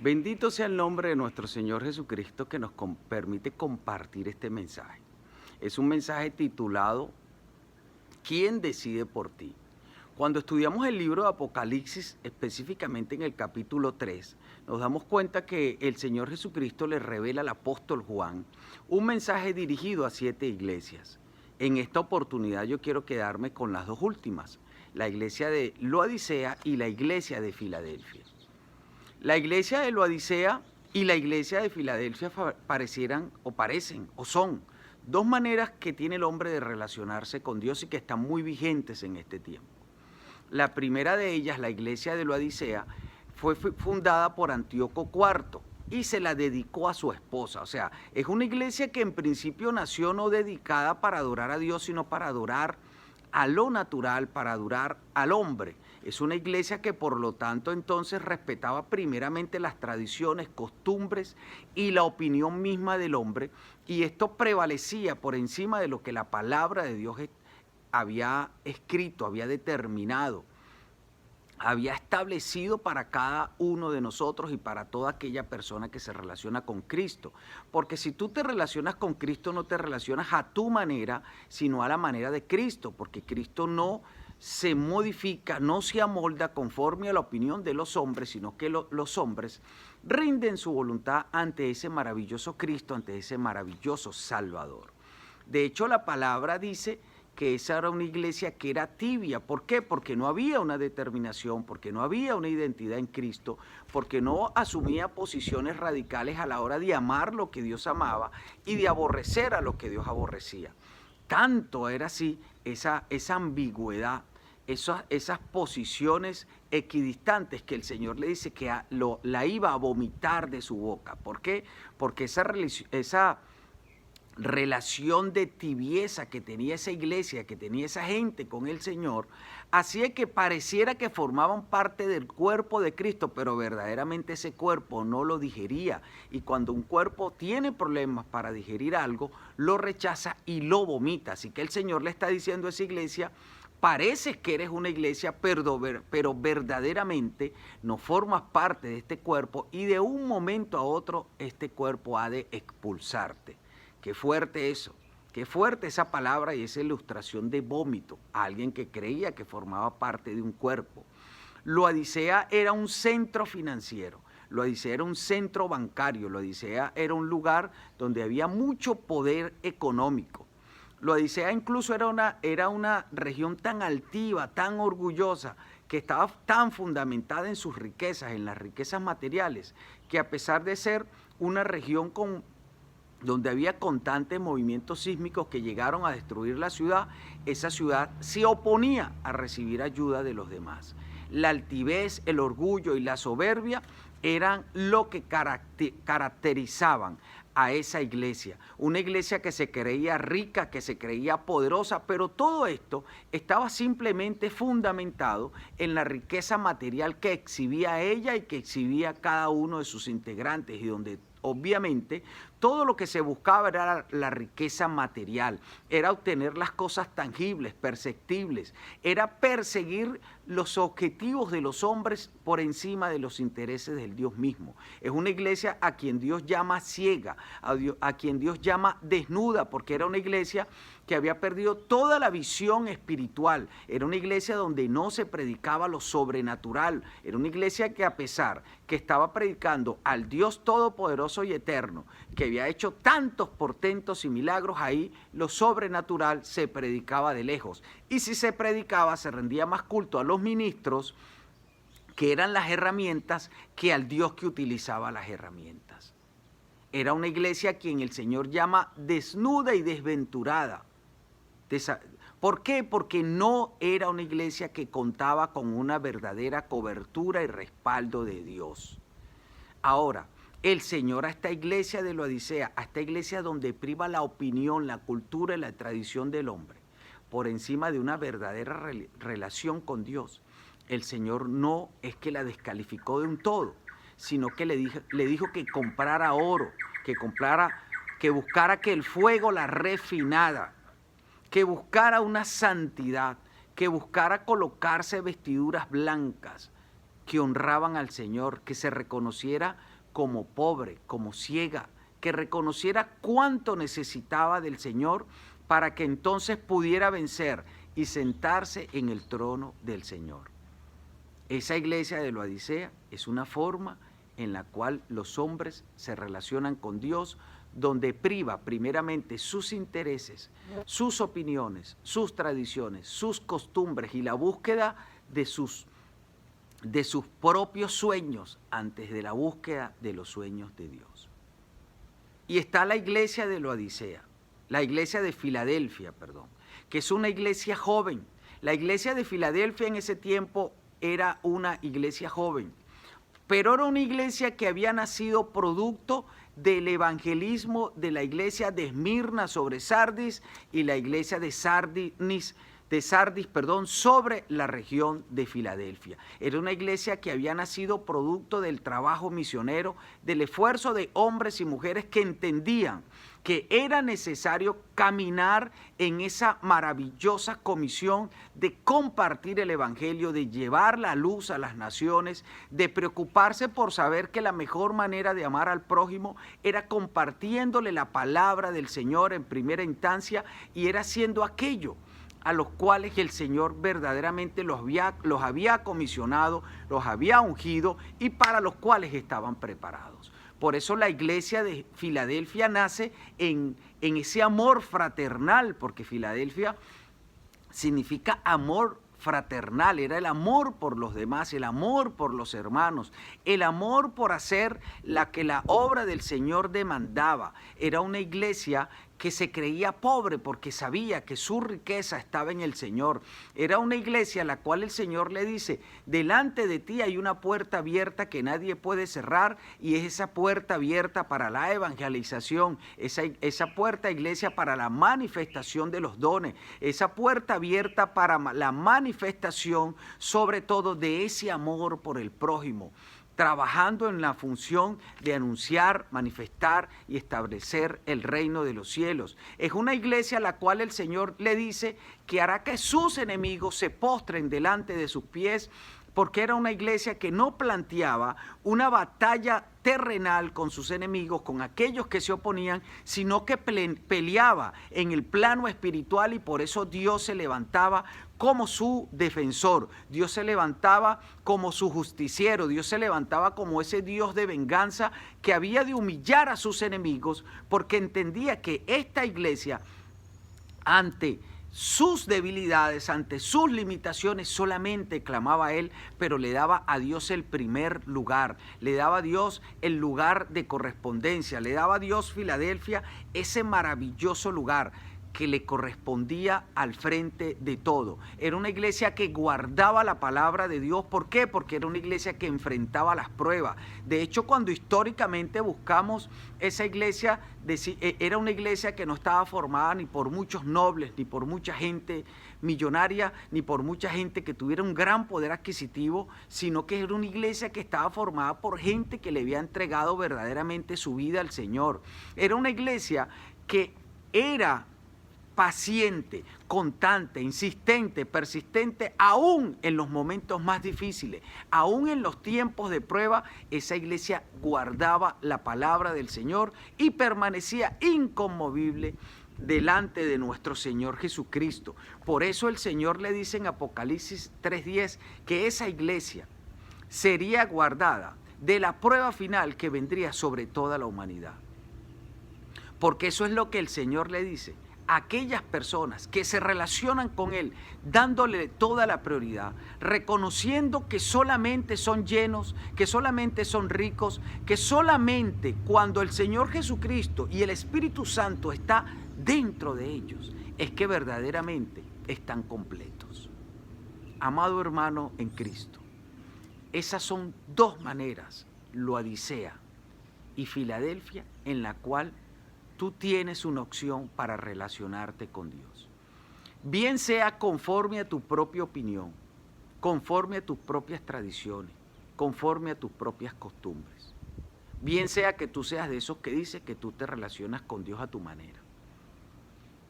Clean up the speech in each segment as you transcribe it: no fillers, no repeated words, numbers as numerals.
Bendito sea el nombre de nuestro Señor Jesucristo que nos permite compartir este mensaje. Es un mensaje titulado ¿Quién decide por ti? Cuando estudiamos el libro de Apocalipsis, específicamente en el capítulo 3, nos damos cuenta que el Señor Jesucristo le revela al apóstol Juan un mensaje dirigido a 7 iglesias. En esta oportunidad yo quiero quedarme con las dos últimas, la iglesia de Laodicea y la iglesia de Filadelfia. La iglesia de Laodicea y la iglesia de Filadelfia parecen o son dos maneras que tiene el hombre de relacionarse con Dios y que están muy vigentes en este tiempo. La primera de ellas, la iglesia de Laodicea, fue fundada por Antíoco IV y se la dedicó a su esposa. O sea, es una iglesia que en principio nació no dedicada para adorar a Dios, sino para adorar a lo natural, para adorar al hombre. Es una iglesia que por lo tanto entonces respetaba primeramente las tradiciones, costumbres y la opinión misma del hombre, y esto prevalecía por encima de lo que la palabra de Dios había escrito, había determinado, había establecido para cada uno de nosotros y para toda aquella persona que se relaciona con Cristo. Porque si tú te relacionas con Cristo, no te relacionas a tu manera, sino a la manera de Cristo, porque Cristo no se modifica, no se amolda conforme a la opinión de los hombres, sino que los hombres rinden su voluntad ante ese maravilloso Cristo, ante ese maravilloso Salvador. De hecho, la palabra dice que esa era una iglesia que era tibia. ¿Por qué? Porque no había una determinación, porque no había una identidad en Cristo, porque no asumía posiciones radicales a la hora de amar lo que Dios amaba y de aborrecer a lo que Dios aborrecía. Tanto era así esa ambigüedad, esas posiciones equidistantes que el Señor le dice que la iba a vomitar de su boca. ¿Por qué? Porque esa relación de tibieza que tenía esa iglesia, que tenía esa gente con el Señor, hacía que pareciera que formaban parte del cuerpo de Cristo, pero verdaderamente ese cuerpo no lo digería. Y cuando un cuerpo tiene problemas para digerir algo, lo rechaza y lo vomita. Así que el Señor le está diciendo a esa iglesia: pareces que eres una iglesia, pero verdaderamente no formas parte de este cuerpo, y de un momento a otro este cuerpo ha de expulsarte. Qué fuerte eso, qué fuerte esa palabra y esa ilustración de vómito a alguien que creía que formaba parte de un cuerpo. Laodicea era un centro financiero, Laodicea era un centro bancario, Laodicea era un lugar donde había mucho poder económico. Laodicea incluso era una región tan altiva, tan orgullosa, que estaba tan fundamentada en sus riquezas, en las riquezas materiales, que a pesar de ser una región donde había constantes movimientos sísmicos que llegaron a destruir la ciudad, esa ciudad se oponía a recibir ayuda de los demás. La altivez, el orgullo y la soberbia eran lo que caracterizaban a esa iglesia, una iglesia que se creía rica, que se creía poderosa, pero todo esto estaba simplemente fundamentado en la riqueza material que exhibía ella y que exhibía cada uno de sus integrantes, y donde obviamente todo lo que se buscaba era la riqueza material, era obtener las cosas tangibles, perceptibles, era perseguir los objetivos de los hombres por encima de los intereses del Dios mismo. Es una iglesia a quien Dios llama ciega, a quien Dios llama desnuda, porque era una iglesia que había perdido toda la visión espiritual. Era una iglesia donde no se predicaba lo sobrenatural. Era una iglesia que, a pesar que estaba predicando al Dios todopoderoso y eterno, que había hecho tantos portentos y milagros, ahí lo sobrenatural se predicaba de lejos. Y si se predicaba, se rendía más culto a los ministros, que eran las herramientas, que al Dios que utilizaba las herramientas. Era una iglesia a quien el Señor llama desnuda y desventurada. ¿Por qué? Porque no era una iglesia que contaba con una verdadera cobertura y respaldo de Dios. Ahora, el Señor a esta iglesia de Laodicea, a esta iglesia donde priva la opinión, la cultura y la tradición del hombre, por encima de una verdadera relación con Dios, el Señor no es que la descalificó de un todo, sino que le dijo que comprara oro, que buscara que el fuego la refinara, que buscara una santidad, que buscara colocarse vestiduras blancas, que honraban al Señor, que se reconociera como pobre, como ciega, que reconociera cuánto necesitaba del Señor para que entonces pudiera vencer y sentarse en el trono del Señor. Esa iglesia de Laodicea es una forma en la cual los hombres se relacionan con Dios, donde priva primeramente sus intereses, sus opiniones, sus tradiciones, sus costumbres y la búsqueda de sus propios sueños antes de la búsqueda de los sueños de Dios. Y está la iglesia de Laodicea, la iglesia de Filadelfia, que es una iglesia joven. La iglesia de Filadelfia en ese tiempo era una iglesia joven, pero era una iglesia que había nacido producto del evangelismo de la iglesia de Esmirna sobre Sardis y la iglesia de Sardis sobre la región de Filadelfia. Era una iglesia que había nacido producto del trabajo misionero, del esfuerzo de hombres y mujeres que entendían que era necesario caminar en esa maravillosa comisión de compartir el evangelio, de llevar la luz a las naciones, de preocuparse por saber que la mejor manera de amar al prójimo era compartiéndole la palabra del Señor en primera instancia, y era haciendo aquello a los cuales el Señor verdaderamente los había comisionado, los había ungido y para los cuales estaban preparados. Por eso la iglesia de Filadelfia nace en ese amor fraternal, porque Filadelfia significa amor fraternal, era el amor por los demás, el amor por los hermanos, el amor por hacer la que la obra del Señor demandaba. Era una iglesia que se creía pobre porque sabía que su riqueza estaba en el Señor. Era una iglesia a la cual el Señor le dice: delante de ti hay una puerta abierta que nadie puede cerrar, y es esa puerta abierta para la evangelización, esa puerta, iglesia, para la manifestación de los dones, esa puerta abierta para la manifestación sobre todo de ese amor por el prójimo, trabajando en la función de anunciar, manifestar y establecer el reino de los cielos. Es una iglesia a la cual el Señor le dice que hará que sus enemigos se postren delante de sus pies, porque era una iglesia que no planteaba una batalla terrenal con sus enemigos, con aquellos que se oponían, sino que peleaba en el plano espiritual, y por eso Dios se levantaba como su defensor, Dios se levantaba como su justiciero, Dios se levantaba como ese Dios de venganza que había de humillar a sus enemigos, porque entendía que esta iglesia, ante sus debilidades, ante sus limitaciones, solamente clamaba a Él, pero le daba a Dios el primer lugar, le daba a Dios el lugar de correspondencia, le daba a Dios, Filadelfia, ese maravilloso lugar que le correspondía al frente de todo. Era una iglesia que guardaba la palabra de Dios. ¿Por qué? Porque era una iglesia que enfrentaba las pruebas. De hecho, cuando históricamente buscamos esa iglesia, era una iglesia que no estaba formada ni por muchos nobles, ni por mucha gente millonaria, ni por mucha gente que tuviera un gran poder adquisitivo, sino que era una iglesia que estaba formada por gente que le había entregado verdaderamente su vida al Señor. Era una iglesia que era paciente, constante, insistente, persistente, aún en los momentos más difíciles, aún en los tiempos de prueba. Esa iglesia guardaba la palabra del Señor y permanecía inconmovible delante de nuestro Señor Jesucristo. Por eso el Señor le dice en Apocalipsis 3:10 que esa iglesia sería guardada de la prueba final que vendría sobre toda la humanidad. Porque eso es lo que el Señor le dice. Aquellas personas que se relacionan con Él, dándole toda la prioridad, reconociendo que solamente son llenos, que solamente son ricos, que solamente cuando el Señor Jesucristo y el Espíritu Santo está dentro de ellos, es que verdaderamente están completos. Amado hermano en Cristo, esas son dos maneras, Laodicea y Filadelfia, en la cual tú tienes una opción para relacionarte con Dios. Bien sea conforme a tu propia opinión, conforme a tus propias tradiciones, conforme a tus propias costumbres. Bien sea que tú seas de esos que dice que tú te relacionas con Dios a tu manera,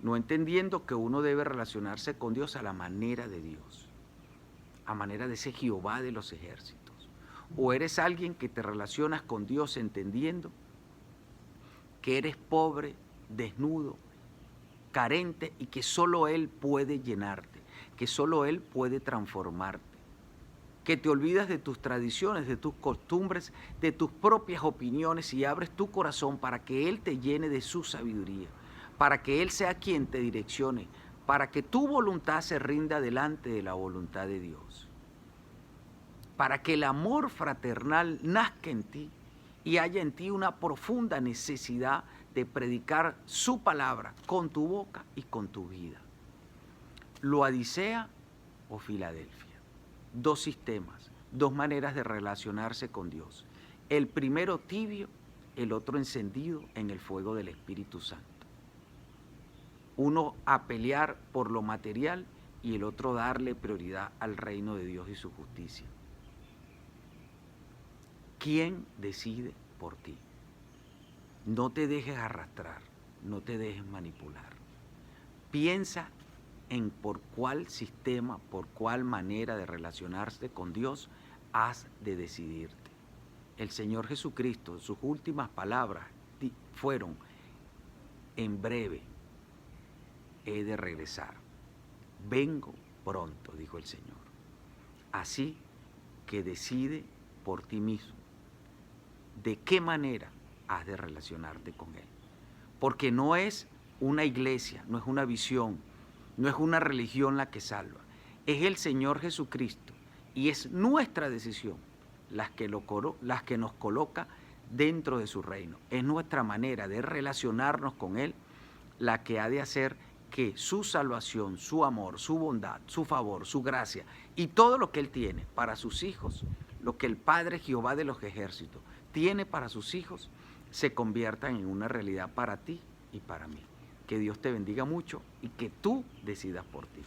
no entendiendo que uno debe relacionarse con Dios a la manera de Dios, a manera de ese Jehová de los ejércitos. ¿O eres alguien que te relacionas con Dios entendiendo que eres pobre, desnudo, carente y que solo Él puede llenarte, que solo Él puede transformarte? Que te olvidas de tus tradiciones, de tus costumbres, de tus propias opiniones y abres tu corazón para que Él te llene de su sabiduría, para que Él sea quien te direccione, para que tu voluntad se rinda delante de la voluntad de Dios, para que el amor fraternal nazca en ti y haya en ti una profunda necesidad de predicar su palabra con tu boca y con tu vida. Laodicea o Filadelfia. Dos sistemas, dos maneras de relacionarse con Dios. El primero tibio, el otro encendido en el fuego del Espíritu Santo. Uno a pelear por lo material y el otro darle prioridad al reino de Dios y su justicia. ¿Quién decide por ti? No te dejes arrastrar, no te dejes manipular. Piensa en por cuál sistema, por cuál manera de relacionarse con Dios has de decidirte. El Señor Jesucristo, sus últimas palabras fueron: en breve he de regresar. Vengo pronto, dijo el Señor. Así que decide por ti mismo de qué manera has de relacionarte con Él. Porque no es una iglesia, no es una visión, no es una religión la que salva. Es el Señor Jesucristo y es nuestra decisión las que nos coloca dentro de su reino. Es nuestra manera de relacionarnos con Él la que ha de hacer que su salvación, su amor, su bondad, su favor, su gracia y todo lo que Él tiene para sus hijos, lo que el Padre Jehová de los ejércitos tiene para sus hijos, se conviertan en una realidad para ti y para mí. Que Dios te bendiga mucho y que tú decidas por ti.